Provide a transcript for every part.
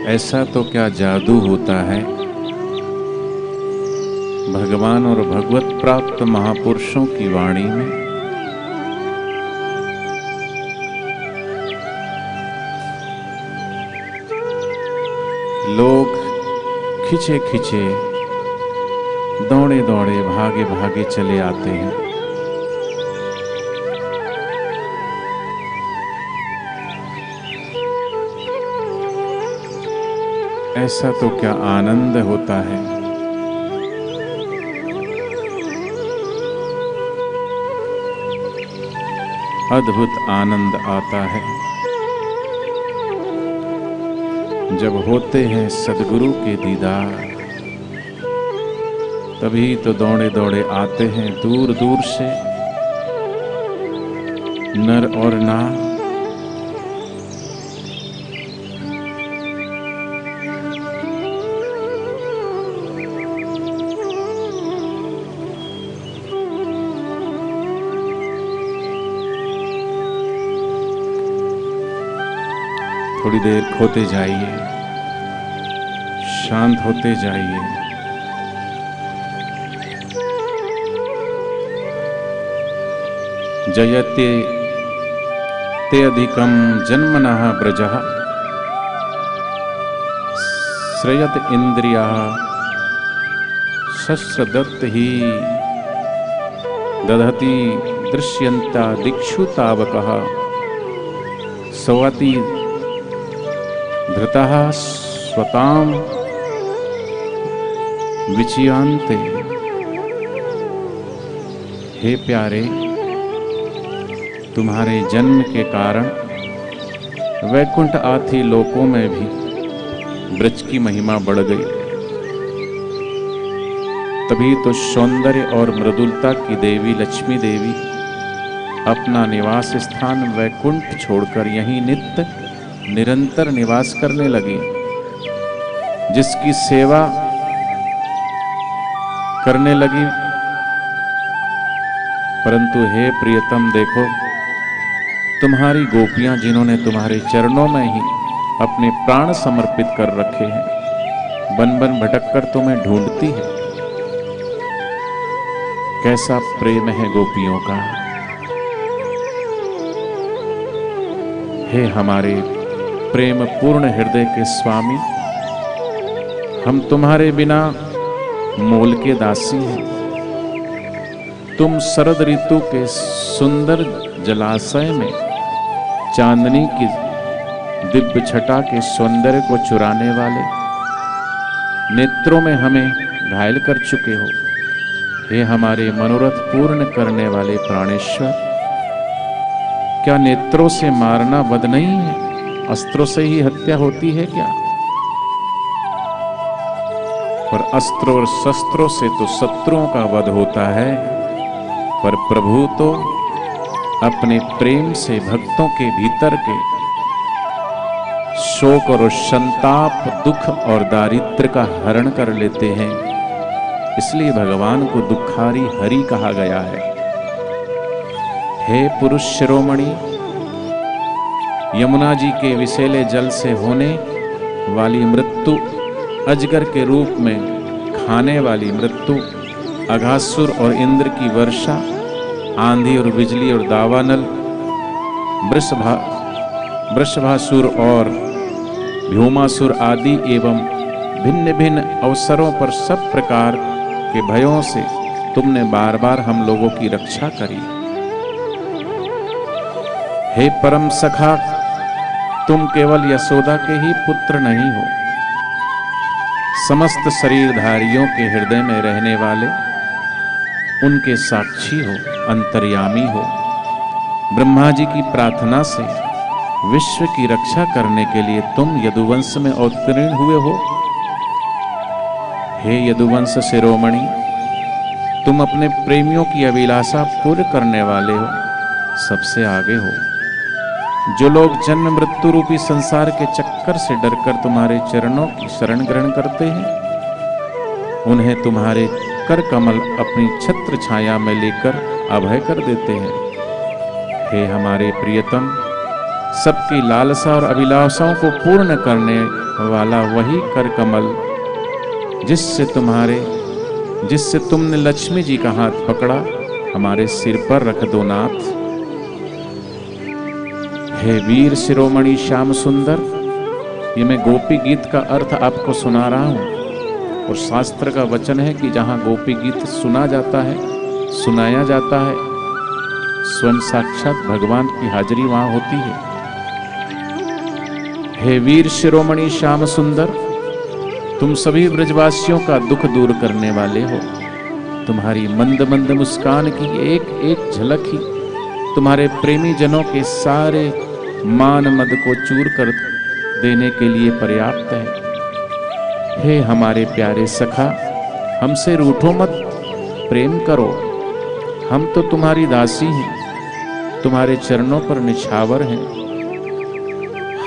ऐसा तो क्या जादू होता है भगवान और भगवत प्राप्त महापुरुषों की वाणी में। लोग खिंचे खिंचे दौड़े दौड़े भागे भागे चले आते हैं। ऐसा तो क्या आनंद होता है। अद्भुत आनंद आता है जब होते हैं सद्गुरु के दीदार। तभी तो दौड़े दौड़े आते हैं दूर दूर से नर और नार। थोड़ी देर खोते जाइए, शांत होते जाइए। जयते ते अधिकम जन्मनः ब्रजः श्रयत इंद्रिया शस्त्रदत्त ही दधति दृश्यन्ता दिक्षु तावकः सवति धृतः स्वताम विचियांते। हे प्यारे, तुम्हारे जन्म के कारण वैकुंठ आदि लोकों में भी ब्रज की महिमा बढ़ गई। तभी तो सौंदर्य और मृदुलता की देवी लक्ष्मी देवी अपना निवास स्थान वैकुंठ छोड़कर यहीं नित्य निरंतर निवास करने लगी। जिसकी सेवा करने लगी। परंतु हे प्रियतम, देखो तुम्हारी गोपियां जिन्होंने तुम्हारे चरणों में ही अपने प्राण समर्पित कर रखे हैं, बन बन भटक कर तुम्हें ढूंढती है। कैसा प्रेम है गोपियों का। हे हमारे प्रेम पूर्ण हृदय के स्वामी, हम तुम्हारे बिना मोल के दासी हैं। तुम शरद ऋतु के सुंदर जलाशय में चांदनी की दिव्य छटा के सौंदर्य को चुराने वाले नेत्रों में हमें घायल कर चुके हो। हे हमारे मनोरथ पूर्ण करने वाले प्राणेश्वर, क्या नेत्रों से मारना वध नहीं है? अस्त्रों से ही हत्या होती है क्या? पर अस्त्रों और शस्त्रों से तो शत्रुओं का वध होता है। पर प्रभु तो अपने प्रेम से भक्तों के भीतर के शोक और संताप, दुख और दारिद्र्य का हरण कर लेते हैं। इसलिए भगवान को दुखारी हरि कहा गया है। हे पुरुष शिरोमणि, यमुना जी के विषैले जल से होने वाली मृत्यु, अजगर के रूप में खाने वाली मृत्यु, अघासुर और इंद्र की वर्षा, आंधी और बिजली और दावानल, वृषभासुर और भ्योमासुर आदि एवं भिन्न भिन्न अवसरों पर सब प्रकार के भयों से तुमने बार बार हम लोगों की रक्षा करी। हे परम सखा, तुम केवल यशोदा के ही पुत्र नहीं हो, समस्त शरीरधारियों के हृदय में रहने वाले उनके साक्षी हो, अंतर्यामी हो। ब्रह्मा जी की प्रार्थना से विश्व की रक्षा करने के लिए तुम यदुवंश में अवतीर्ण हुए हो। हे यदुवंश शिरोमणि, तुम अपने प्रेमियों की अभिलाषा पूर्ण करने वाले हो, सबसे आगे हो। जो लोग जन्म मृत्यु रूपी संसार के चक्कर से डरकर तुम्हारे चरणों की शरण ग्रहण करते हैं, उन्हें तुम्हारे कर कमल अपनी छत्र छाया में लेकर अभय कर देते हैं। हे हमारे प्रियतम, सबकी लालसा और अभिलाषाओं को पूर्ण करने वाला वही कर कमल जिससे तुमने लक्ष्मी जी का हाथ पकड़ा, हमारे सिर पर रख दो नाथ। हे वीर शिरोमणि श्याम सुंदर, ये मैं गोपी गीत का अर्थ आपको सुना रहा हूं। और शास्त्र का वचन है कि जहां गोपी गीत सुना जाता है, सुनाया जाता है, स्वयं साक्षात भगवान की हाजिरी वहां होती है। हे वीर शिरोमणि श्याम सुंदर, तुम सभी ब्रजवासियों का दुख दूर करने वाले हो। तुम्हारी मंद मंद मुस्कान की एक एक झलक ही तुम्हारे प्रेमी जनों के सारे मान मद को चूर कर देने के लिए पर्याप्त है। हे हमारे प्यारे सखा, हमसे रूठो मत, प्रेम करो। हम तो तुम्हारी दासी हैं, तुम्हारे चरणों पर निछावर हैं।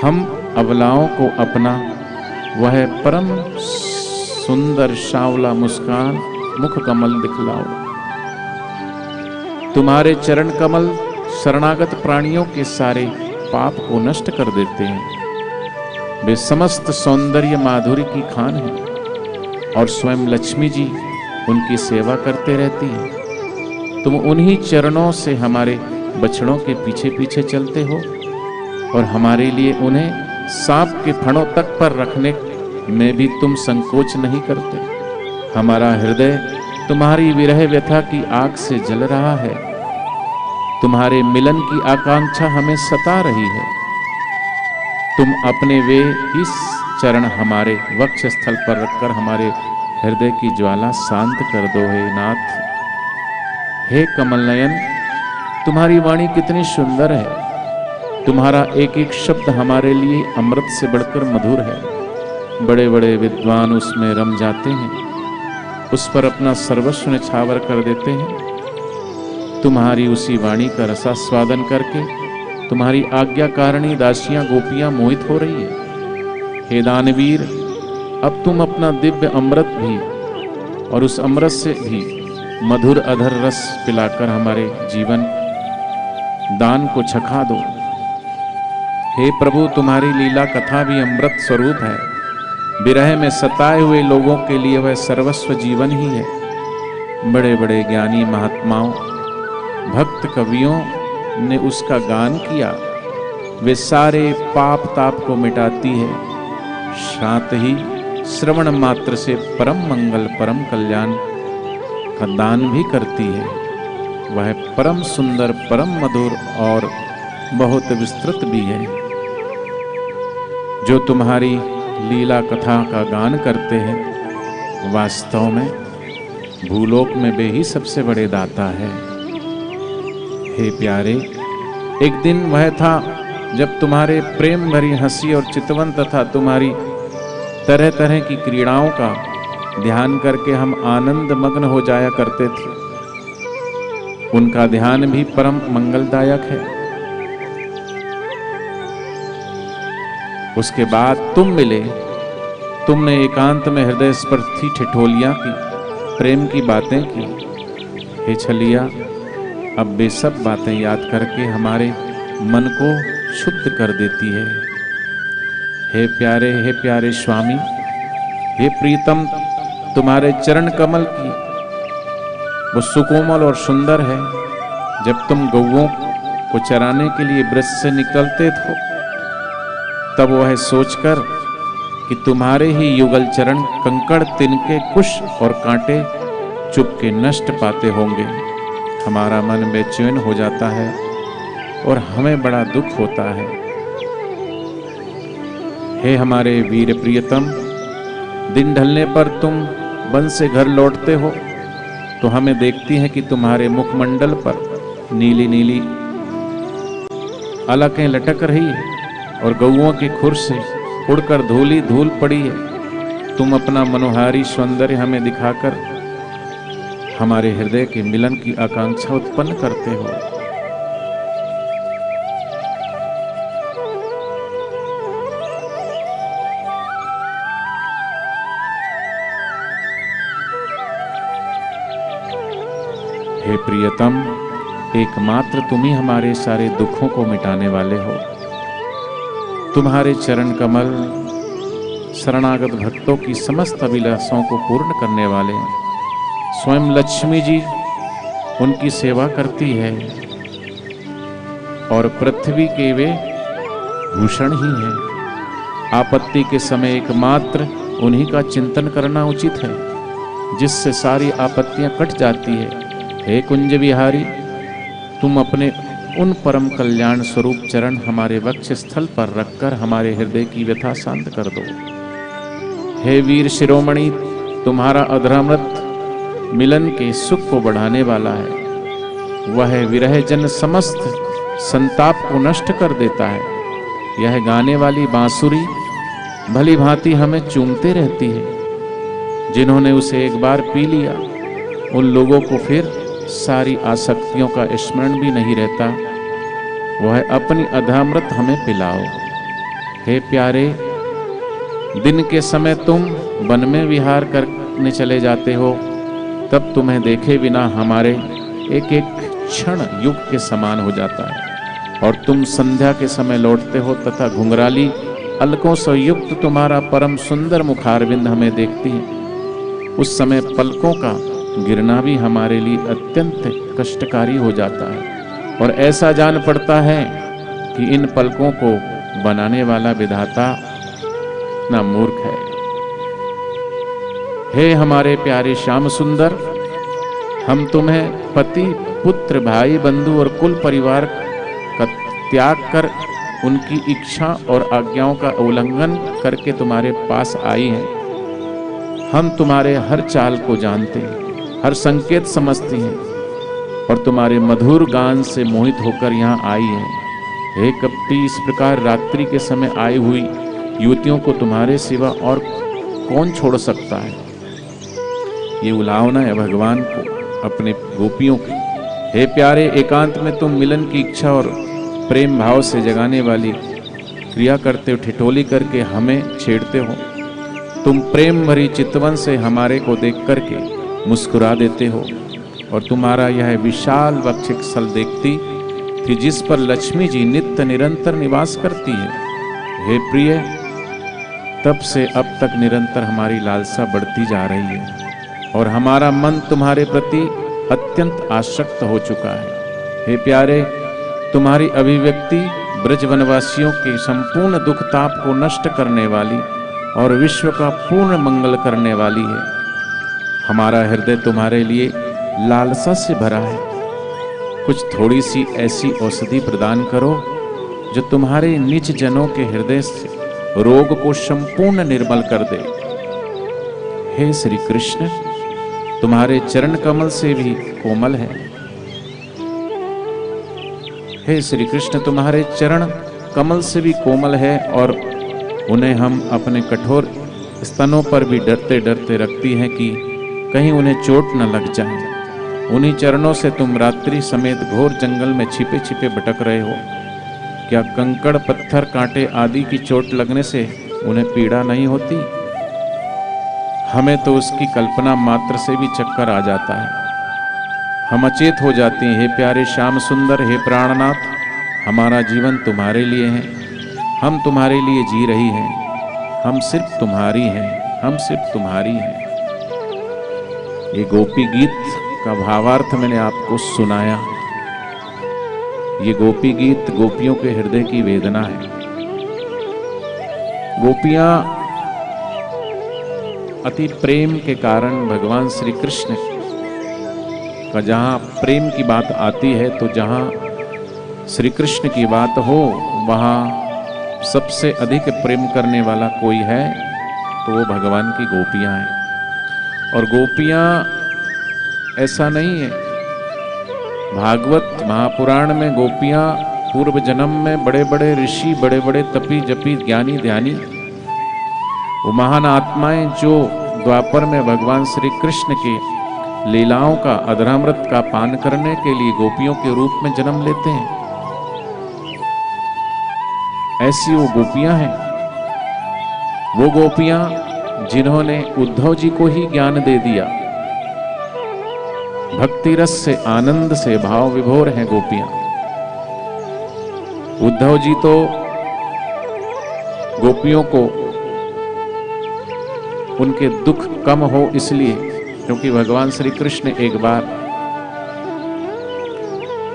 हम अबलाओं को अपना वह परम सुंदर सांवला मुस्कान मुख कमल दिखलाओ। तुम्हारे चरण कमल शरणागत प्राणियों के सारे पाप को नष्ट कर देते हैं। वे समस्त सौंदर्य माधुरी की खान हैं और स्वयं लक्ष्मी जी उनकी सेवा करते रहती हैं। तुम उन्हीं चरणों से हमारे बछड़ों के पीछे पीछे चलते हो और हमारे लिए उन्हें सांप के फणों तक पर रखने में भी तुम संकोच नहीं करते। हमारा हृदय तुम्हारी विरह व्यथा की आग से जल रहा है। तुम्हारे मिलन की आकांक्षा हमें सता रही है। तुम अपने वे ही चरण हमारे वक्ष स्थल पर रखकर हमारे हृदय की ज्वाला शांत कर दो हे नाथ। हे कमल नयन, तुम्हारी वाणी कितनी सुंदर है। तुम्हारा एक एक शब्द हमारे लिए अमृत से बढ़कर मधुर है। बड़े बड़े विद्वान उसमें रम जाते हैं, उस पर अपना सर्वस्व निछावर कर देते हैं। तुम्हारी उसी वाणी का रसास्वादन करके तुम्हारी आज्ञाकारिणी दासियां गोपियां मोहित हो रही है। हे दानवीर, अब तुम अपना दिव्य अमृत भी और उस अमृत से भी मधुर अधर रस पिलाकर हमारे जीवन दान को छका दो। हे प्रभु, तुम्हारी लीला कथा भी अमृत स्वरूप है। विरह में सताए हुए लोगों के लिए वह सर्वस्व जीवन ही है। बड़े बड़े ज्ञानी महात्माओं, भक्त कवियों ने उसका गान किया। वे सारे पाप ताप को मिटाती है। शांत ही श्रवण मात्र से परम मंगल परम कल्याण का दान भी करती है। वह परम सुंदर परम मधुर और बहुत विस्तृत भी है। जो तुम्हारी लीला कथा का गान करते हैं, वास्तव में भूलोक में वे ही सबसे बड़े दाता है। हे प्यारे, एक दिन वह था जब तुम्हारे प्रेम भरी हंसी और चितवन तथा तुम्हारी तरह तरह की क्रीड़ाओं का ध्यान करके हम आनंद मग्न हो जाया करते थे। उनका ध्यान भी परम मंगलदायक है। उसके बाद तुम मिले। तुमने एकांत में हृदय स्पर्शी ठिठोलियां की, प्रेम की बातें की। हे छलिया, अब वे सब बातें याद करके हमारे मन को शुद्ध कर देती है। हे प्यारे स्वामी, हे प्रीतम, तुम्हारे चरण कमल की वो सुकोमल और सुंदर है। जब तुम गौओं को चराने के लिए ब्रज से निकलते थे, तब वह सोचकर कि तुम्हारे ही युगल चरण कंकड़ तिनके कुश और कांटे चुपके नष्ट पाते होंगे, हमारा मन बेचैन हो जाता है और हमें बड़ा दुख होता है। हे हमारे वीर प्रियतम, दिन ढलने पर तुम वन से घर लौटते हो तो हमें देखती हैं कि तुम्हारे मुखमंडल पर नीली नीली अलकें लटक रही है और गौओं की खुर से उड़कर धूली धूल पड़ी है। तुम अपना मनोहारी सौंदर्य हमें दिखाकर हमारे हृदय के मिलन की आकांक्षा उत्पन्न करते हो। हे प्रियतम, एकमात्र तुम ही हमारे सारे दुखों को मिटाने वाले हो। तुम्हारे चरण कमल शरणागत भक्तों की समस्त अभिलाषाओं को पूर्ण करने वाले हैं। स्वयं लक्ष्मी जी उनकी सेवा करती है और पृथ्वी के वे भूषण ही हैं। आपत्ति के समय एकमात्र उन्हीं का चिंतन करना उचित है, जिससे सारी आपत्तियां कट जाती है। हे कुंज विहारी, तुम अपने उन परम कल्याण स्वरूप चरण हमारे वक्ष स्थल पर रखकर हमारे हृदय की व्यथा शांत कर दो। हे वीर शिरोमणि, तुम्हारा अधरामृत मिलन के सुख को बढ़ाने वाला है। वह विरह जन समस्त संताप को नष्ट कर देता है। यह गाने वाली बांसुरी भली भांति हमें चूमते रहती है। जिन्होंने उसे एक बार पी लिया, उन लोगों को फिर सारी आसक्तियों का स्मरण भी नहीं रहता। वह अपनी अधरामृत हमें पिलाओ। हे प्यारे, दिन के समय तुम वन में विहार करने चले जाते हो, तब तुम्हें देखे बिना हमारे एक एक क्षण युग के समान हो जाता है। और तुम संध्या के समय लौटते हो तथा घुंघराली अलकों से युक्त तुम्हारा परम सुंदर मुखारविंद हमें देखती है। उस समय पलकों का गिरना भी हमारे लिए अत्यंत कष्टकारी हो जाता है और ऐसा जान पड़ता है कि इन पलकों को बनाने वाला विधाता ना मूर्ख है। हे हमारे प्यारे श्याम सुंदर, हम तुम्हें पति, पुत्र, भाई, बंधु और कुल परिवार का त्याग कर उनकी इच्छा और आज्ञाओं का उल्लंघन करके तुम्हारे पास आई हैं। हम तुम्हारे हर चाल को जानते हैं, हर संकेत समझते हैं और तुम्हारे मधुर गान से मोहित होकर यहाँ आई हैं। हे कपटी, इस प्रकार रात्रि के समय आई हुई युवतियों को तुम्हारे सिवा और कौन छोड़ सकता है। ये उलावना है भगवान को अपने गोपियों की। हे प्यारे, एकांत में तुम मिलन की इच्छा और प्रेम भाव से जगाने वाली क्रिया करते हो, ठिठोली करके हमें छेड़ते हो। तुम प्रेम भरी चितवन से हमारे को देख करके मुस्कुरा देते हो और तुम्हारा यह विशाल वक्ष स्थल देखती थी जिस पर लक्ष्मी जी नित्य निरंतर निवास करती है। हे प्रिय, तब से अब तक निरंतर हमारी लालसा बढ़ती जा रही है और हमारा मन तुम्हारे प्रति अत्यंत आसक्त हो चुका है। हे प्यारे, तुम्हारी अभिव्यक्ति ब्रजवनवासियों के संपूर्ण दुख ताप को नष्ट करने वाली और विश्व का पूर्ण मंगल करने वाली है। हमारा हृदय तुम्हारे लिए लालसा से भरा है। कुछ थोड़ी सी ऐसी औषधि प्रदान करो जो तुम्हारे नीच जनों के हृदय से रोग को संपूर्ण निर्मल कर दे। हे श्री कृष्ण, तुम्हारे चरण कमल से भी कोमल है। हे श्री कृष्ण, तुम्हारे चरण कमल से भी कोमल है और उन्हें हम अपने कठोर स्तनों पर भी डरते डरते रखती हैं कि कहीं उन्हें चोट न लग जाए। उन्हीं चरणों से तुम रात्रि समेत घोर जंगल में छिपे छिपे भटक रहे हो। क्या कंकड़, पत्थर, कांटे आदि की चोट लगने से उन्हें पीड़ा नहीं होती? हमें तो उसकी कल्पना मात्र से भी चक्कर आ जाता है, हम अचेत हो जाते हैं। हे प्यारे श्याम सुंदर, हे प्राणनाथ, हमारा जीवन तुम्हारे लिए है, हम तुम्हारे लिए जी रही हैं, हम सिर्फ तुम्हारी हैं, हम सिर्फ तुम्हारी हैं। ये गोपी गीत का भावार्थ मैंने आपको सुनाया। ये गोपी गीत गोपियों के हृदय की वेदना है। गोपियां अति प्रेम के कारण भगवान श्री कृष्ण का जहाँ प्रेम की बात आती है तो जहाँ श्री कृष्ण की बात हो वहाँ सबसे अधिक प्रेम करने वाला कोई है तो वो भगवान की गोपियाँ हैं। और गोपियाँ ऐसा नहीं है, भागवत महापुराण में गोपियाँ पूर्व जन्म में बड़े बड़े ऋषि, बड़े बड़े तपी जपी ज्ञानी ध्यानी, वो महान आत्माएं जो द्वापर में भगवान श्री कृष्ण के लीलाओं का, अधरामृत का पान करने के लिए गोपियों के रूप में जन्म लेते हैं, ऐसी वो गोपियां हैं। वो गोपियां जिन्होंने उद्धव जी को ही ज्ञान दे दिया। भक्ति रस से, आनंद से भाव विभोर हैं गोपियां। उद्धव जी तो गोपियों को उनके दुख कम हो इसलिए, क्योंकि भगवान श्री कृष्ण एक बार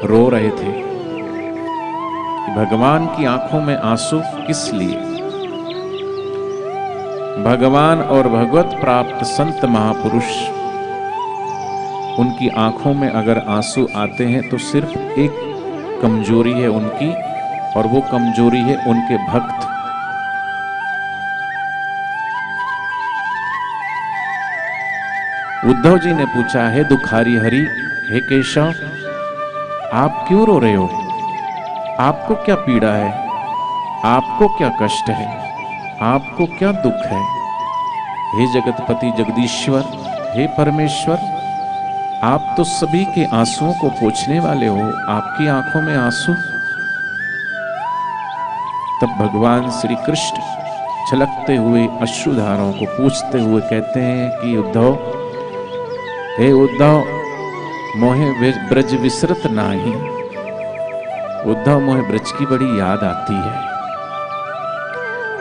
रो रहे थे कि भगवान की आंखों में आंसू किस लिए। भगवान और भगवत प्राप्त संत महापुरुष, उनकी आंखों में अगर आंसू आते हैं तो सिर्फ एक कमजोरी है उनकी, और वो कमजोरी है उनके भक्त। उद्धव जी ने पूछा, है दुखारी हरि, हे केशव, आप क्यों रो रहे हो? आपको क्या पीड़ा है? आपको क्या कष्ट है? आपको क्या दुख है? हे जगतपति जगदीश्वर, हे परमेश्वर, आप तो सभी के आंसुओं को पोंछने वाले हो, आपकी आंखों में आंसू। तब भगवान श्री कृष्ण छलकते हुए अश्रुधाराओं को पूछते हुए कहते हैं कि उद्धव, हे उद्धव, मोहे ब्रज विसरत नाही। उद्धव, मोहे ब्रज की बड़ी याद आती है।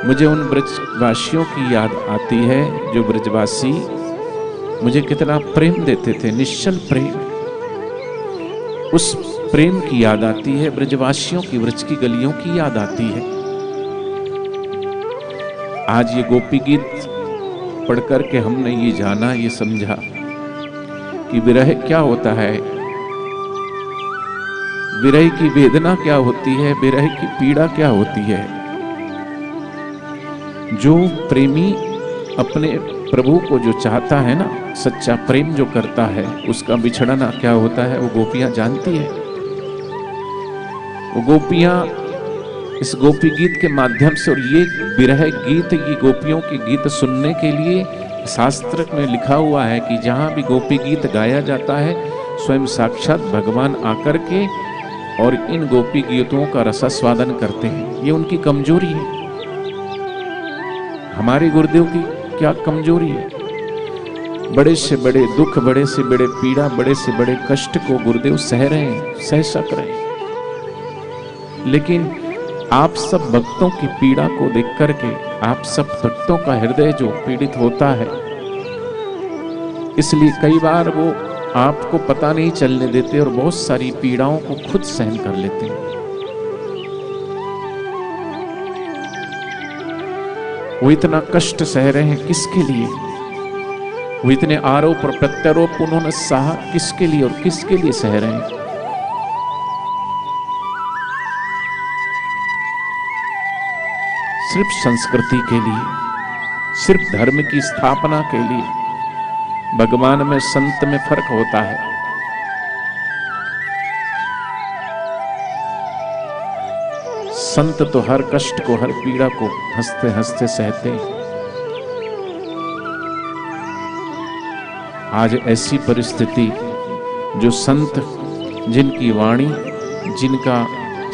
मुझे उन ब्रजवासियों की याद आती है जो ब्रजवासी मुझे कितना प्रेम देते थे, निश्चल प्रेम। उस प्रेम की याद आती है, ब्रजवासियों की, ब्रज की गलियों की याद आती है। आज ये गोपी गीत पढ़कर के हमने ये जाना, ये समझा कि विरह क्या होता है, विरह की वेदना क्या होती है, विरह की पीड़ा क्या होती है। जो प्रेमी अपने प्रभु को जो चाहता है ना, सच्चा प्रेम जो करता है, उसका बिछड़ना क्या होता है वो गोपियां जानती है। वो गोपियां इस गोपी गीत के माध्यम से, और ये विरह गीत, ये गोपियों के गीत सुनने के लिए शास्त्र में लिखा हुआ है कि जहां भी गोपी गीत गाया जाता है, स्वयं साक्षात भगवान आकर के और इन गोपी गीतों का रसास्वादन करते हैं। ये उनकी कमजोरी है। हमारे गुरुदेव की क्या कमजोरी है? बड़े से बड़े दुख, बड़े से बड़े पीड़ा, बड़े से बड़े कष्ट को गुरुदेव सह रहे हैं, सह सक रहे हैं। लेकिन आप सब भक्तों की पीड़ा को देख करके, आप सब भक्तों का हृदय जो पीड़ित होता है, इसलिए कई बार वो आपको पता नहीं चलने देते और बहुत सारी पीड़ाओं को खुद सहन कर लेते हैं। वो इतना कष्ट सह रहे हैं किसके लिए? वो इतने आरोप और प्रत्यारोप उन्होंने सहा किसके लिए और किसके लिए सह रहे हैं? सिर्फ संस्कृति के लिए, सिर्फ धर्म की स्थापना के लिए। भगवान में, संत में फर्क होता है। संत तो हर कष्ट को, हर पीड़ा को हंसते हंसते सहते हैं। आज ऐसी परिस्थिति, जो संत, जिनकी वाणी, जिनका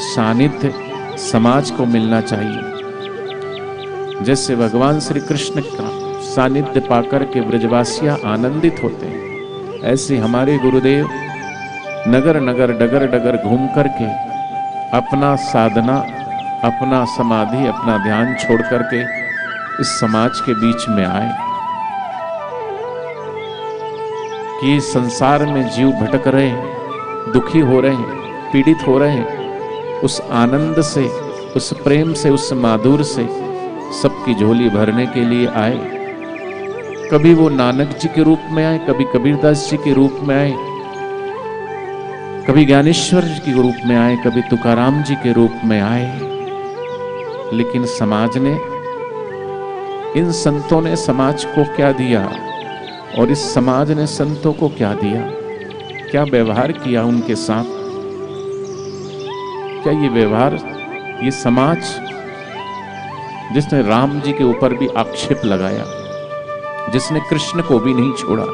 सानिध्य समाज को मिलना चाहिए, जैसे भगवान श्री कृष्ण का सानिध्य पाकर के ब्रजवासियां आनंदित होते हैं, ऐसे हमारे गुरुदेव नगर नगर, डगर डगर घूम करके अपना साधना, अपना समाधि, अपना ध्यान छोड़ करके इस समाज के बीच में आए कि संसार में जीव भटक रहे हैं, दुखी हो रहे हैं, पीड़ित हो रहे हैं। उस आनंद से, उस प्रेम से, उस माधुर्य से सबकी झोली भरने के लिए आए। कभी वो नानक जी के रूप में आए, कभी कबीरदास जी के रूप में आए, कभी ज्ञानेश्वर जी के रूप में आए, कभी तुकाराम जी के रूप में आए। लेकिन समाज ने, इन संतों ने समाज को क्या दिया और इस समाज ने संतों को क्या दिया? क्या व्यवहार किया उनके साथ? क्या ये व्यवहार, ये समाज जिसने राम जी के ऊपर भी आक्षेप लगाया, जिसने कृष्ण को भी नहीं छोड़ा,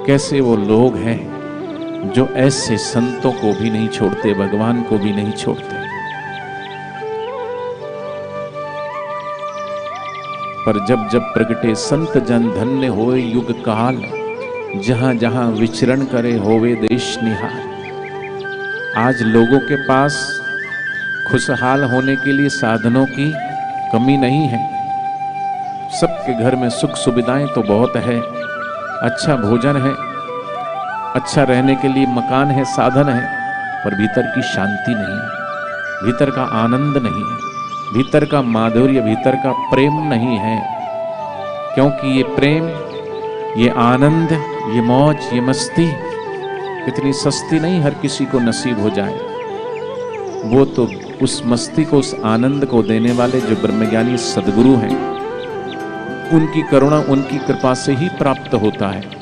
कैसे वो लोग हैं जो ऐसे संतों को भी नहीं छोड़ते, भगवान को भी नहीं छोड़ते। पर जब जब प्रगटे संत जन, धन्य होए युग काल, जहां जहां विचरण करे होवे देश निहाल। आज लोगों के पास खुशहाल होने के लिए साधनों की कमी नहीं है, सबके घर में सुख सुविधाएं तो बहुत है, अच्छा भोजन है, अच्छा रहने के लिए मकान है, साधन है, पर भीतर की शांति नहीं है, भीतर का आनंद नहीं है, भीतर का माधुर्य, भीतर का प्रेम नहीं है। क्योंकि ये प्रेम, ये आनंद, ये मौज, ये मस्ती इतनी सस्ती नहीं हर किसी को नसीब हो जाए। वो तो उस मस्ती को, उस आनंद को देने वाले जो ब्रह्मज्ञानी सद्गुरु हैं, उनकी करुणा, उनकी कृपा से ही प्राप्त होता है।